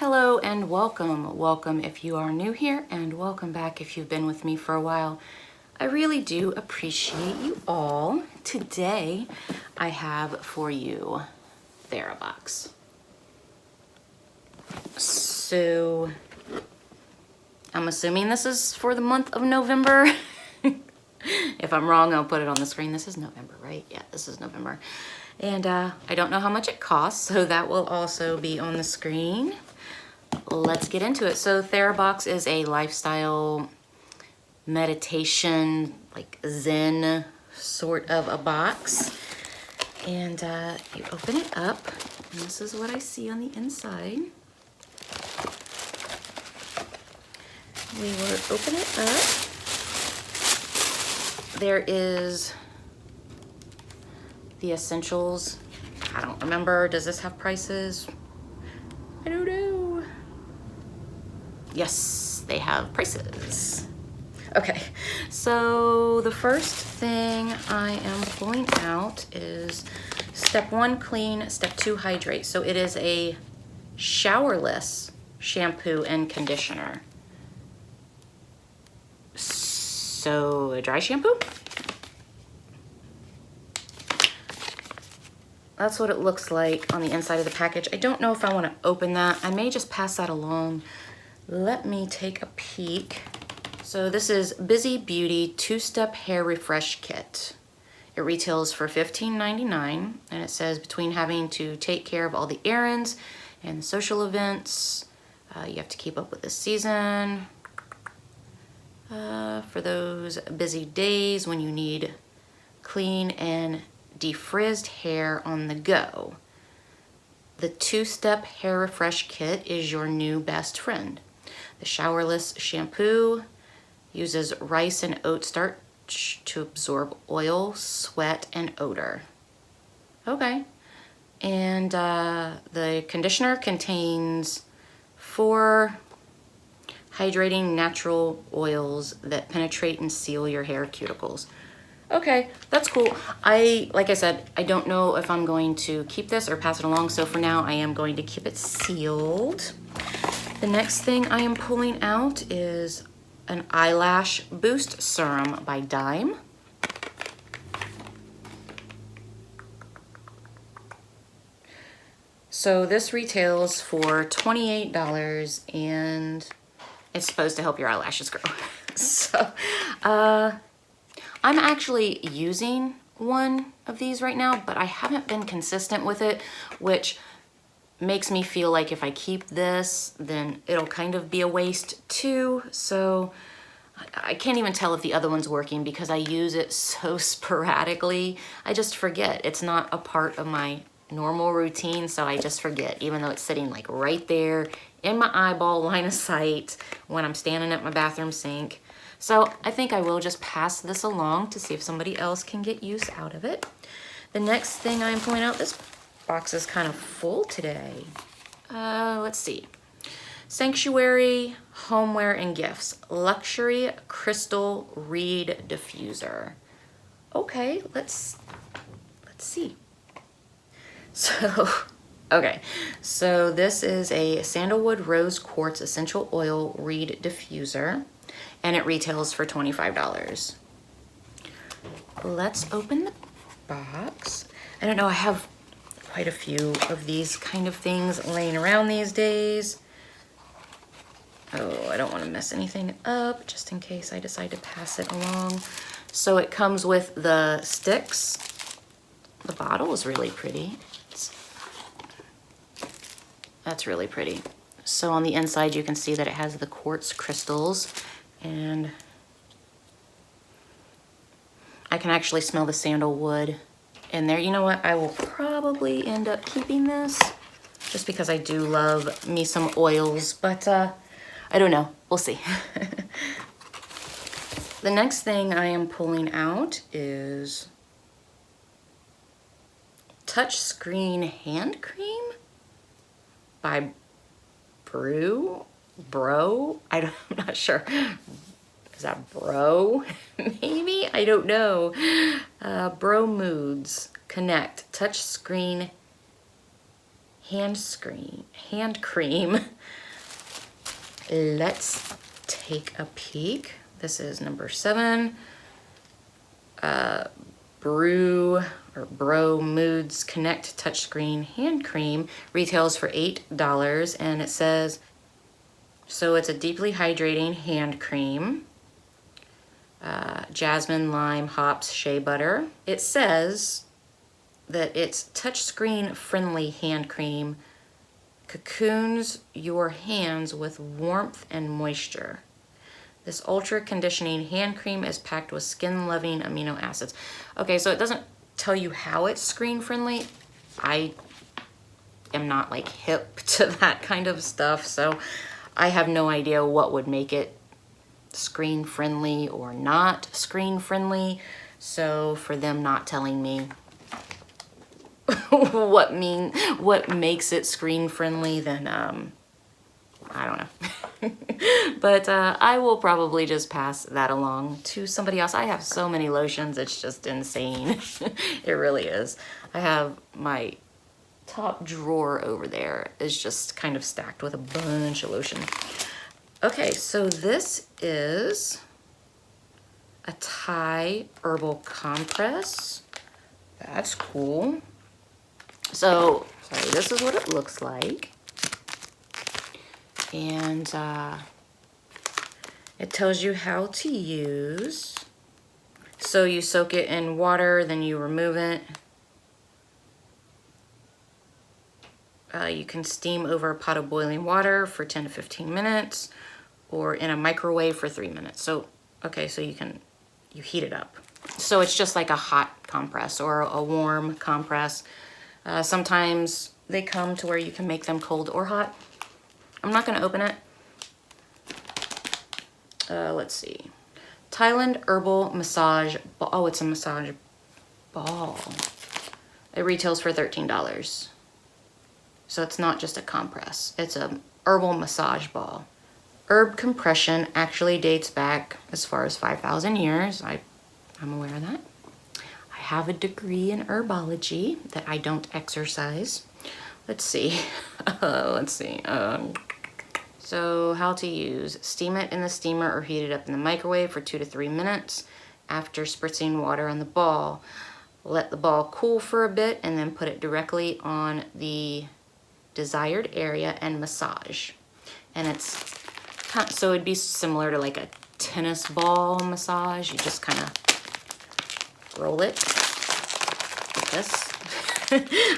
Hello and welcome. Welcome if you are new here, and welcome back if you've been with me for a while. I really do appreciate you all. Today I have for you Therabox. So I'm assuming this is for the month of November. If I'm wrong, I'll put it on the screen. This is November, right? Yeah, this is November. And I don't know how much it costs, so that will also be on the screen. Let's get into it. So Therabox is a lifestyle meditation, like Zen sort of a box. And you open it up, and this is what I see on the inside. We will open it up. There is the essentials. I don't remember. Does this have prices? I don't know. Yes, they have prices. Okay, so the first thing I am pulling out is step 1, clean, step 2, hydrate. So it is a showerless shampoo and conditioner. So a dry shampoo? That's what it looks like on the inside of the package. I don't know if I want to open that. I may just pass that along. Let me take a peek. So this is Busy Beauty 2-Step Hair Refresh Kit. It retails for $15.99, and it says between having to take care of all the errands and social events, you have to keep up with the season. For those busy days when you need clean and defrizzed hair on the go, the 2-Step Hair Refresh Kit is your new best friend. The showerless shampoo uses rice and oat starch to absorb oil, sweat, and odor. Okay. And the conditioner contains 4 hydrating natural oils that penetrate and seal your hair cuticles. Okay, that's cool. Like I said, I don't know if I'm going to keep this or pass it along, so for now I am going to keep it sealed. The next thing I am pulling out is an Eyelash Boost Serum by Dime. So this retails for $28, and it's supposed to help your eyelashes grow. So, I'm actually using one of these right now, but I haven't been consistent with it, which makes me feel like if I keep this, then it'll kind of be a waste too. So I can't even tell if the other one's working because I use it so sporadically. I just forget. It's not a part of my normal routine, so I just forget, even though it's sitting like right there in my eyeball line of sight when I'm standing at my bathroom sink. So I think I will just pass this along to see if somebody else can get use out of it. The next thing I'm pulling out, this box is kind of full today. Let's see. Sanctuary Homeware and Gifts Luxury Crystal Reed Diffuser. Okay, let's see. So, okay, so this is a Sandalwood Rose Quartz Essential Oil Reed Diffuser, and it retails for $25. Let's open the box. I don't know, I have quite a few of these kind of things laying around these days. Oh, I don't want to mess anything up, just in case I decide to pass it along. So it comes with the sticks. The bottle is really pretty. That's really pretty. So on the inside, you can see that it has the quartz crystals, and I can actually smell the sandalwood in there. You know what? I will probably end up keeping this just because I do love me some oils, but I don't know. We'll see. The next thing I am pulling out is Touchscreen Hand Cream by Bro? I'm not sure. Is that Bro? Maybe? I don't know. Bro Moods Connect Touchscreen hand cream. Let's take a peek. This is number 7. Bro Moods Connect Touchscreen Hand Cream retails for $8, and it says, so it's a deeply hydrating hand cream. Jasmine, lime, hops, shea butter. It says that it's touchscreen friendly hand cream, cocoons your hands with warmth and moisture. This ultra conditioning hand cream is packed with skin loving amino acids. Okay, so it doesn't tell you how it's screen friendly. I am not like hip to that kind of stuff, so I have no idea what would make it screen friendly or not screen friendly. So for them not telling me what makes it screen friendly, then I don't know. But I will probably just pass that along to somebody else. I have so many lotions, it's just insane. It really is. I have my top drawer over there is just kind of stacked with a bunch of lotion. Okay, so this is a Thai herbal compress. That's cool. So, sorry, this is what it looks like. And it tells you how to use. So you soak it in water, then you remove it. You can steam over a pot of boiling water for 10 to 15 minutes or in a microwave for 3 minutes. So, okay, so you heat it up. So it's just like a hot compress or a warm compress. Sometimes they come to where you can make them cold or hot. I'm not gonna open it. Let's see. Thailand Herbal Massage Ball. Oh, it's a massage ball. It retails for $13. So it's not just a compress. It's a herbal massage ball. Herb compression actually dates back as far as 5,000 years. I'm aware of that. I have a degree in herbology that I don't exercise. Let's see. Let's see. So how to use. Steam it in the steamer or heat it up in the microwave for 2 to 3 minutes after spritzing water on the ball. Let the ball cool for a bit and then put it directly on the desired area and massage. And it's so it'd be similar to like a tennis ball massage. You just kind of roll it like this.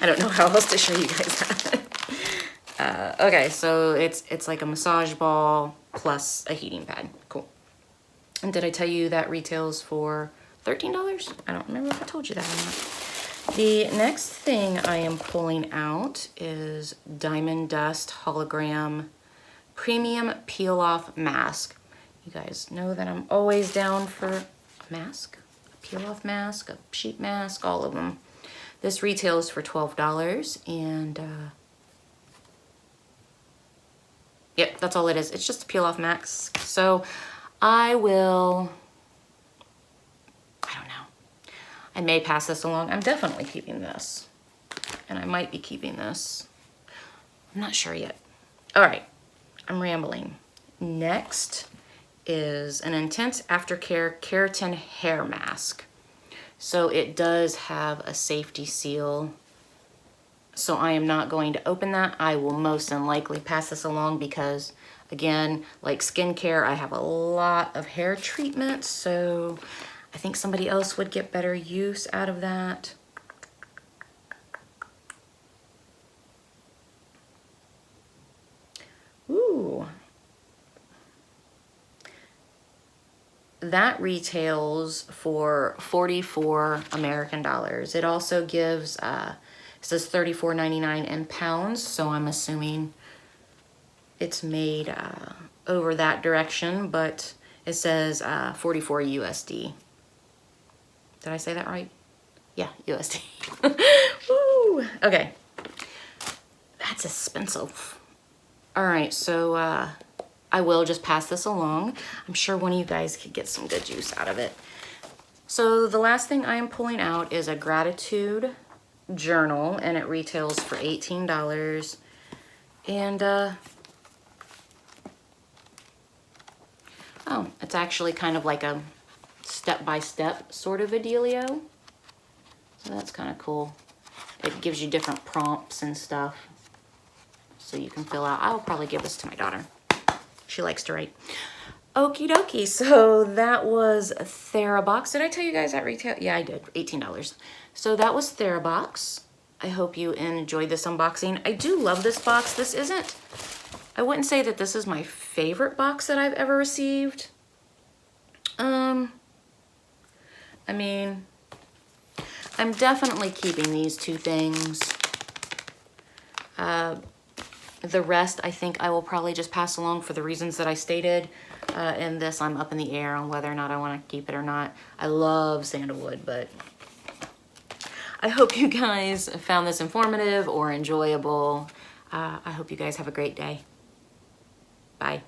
I don't know how else to show you guys that. Okay, so it's like a massage ball plus a heating pad. Cool. And did I tell you that retails for $13? I don't remember if I told you that or not. The next thing I am pulling out is Diamond Dust Hologram Premium Peel-Off Mask. You guys know that I'm always down for a mask, a peel-off mask, a sheet mask, all of them. This retails for $12, and yep, that's all it is. It's just a peel-off mask. So I don't know. I may pass this along. I'm definitely keeping this, and I might be keeping this. I'm not sure yet. All right, I'm rambling. Next is an Intense Aftercare Keratin Hair Mask. So it does have a safety seal. So I am not going to open that. I will most likely pass this along because, again, like skincare, I have a lot of hair treatments. So I think somebody else would get better use out of that. Ooh. That retails for 44 American dollars. It also gives, it says $34.99 in pounds, so I'm assuming it's made over that direction, but it says 44 USD. Did I say that right? Yeah, USD. Woo! Okay. That's expensive. All right, so I will just pass this along. I'm sure one of you guys could get some good use out of it. So the last thing I am pulling out is a Gratitude journal, and it retails for $18. And oh, it's actually kind of like a step-by-step sort of a dealio. So that's kind of cool. It gives you different prompts and stuff so you can fill out. I'll probably give this to my daughter. She likes to write. Okie dokie, so that was Therabox. Did I tell you guys that retail? Yeah, I did, $18. So that was Therabox. I hope you enjoyed this unboxing. I do love this box. This isn't, I wouldn't say that this is my favorite box that I've ever received. I mean, I'm definitely keeping these two things. The rest, I think I will probably just pass along for the reasons that I stated. And this, I'm up in the air on whether or not I want to keep it or not. I love sandalwood, but I hope you guys found this informative or enjoyable. I hope you guys have a great day. Bye.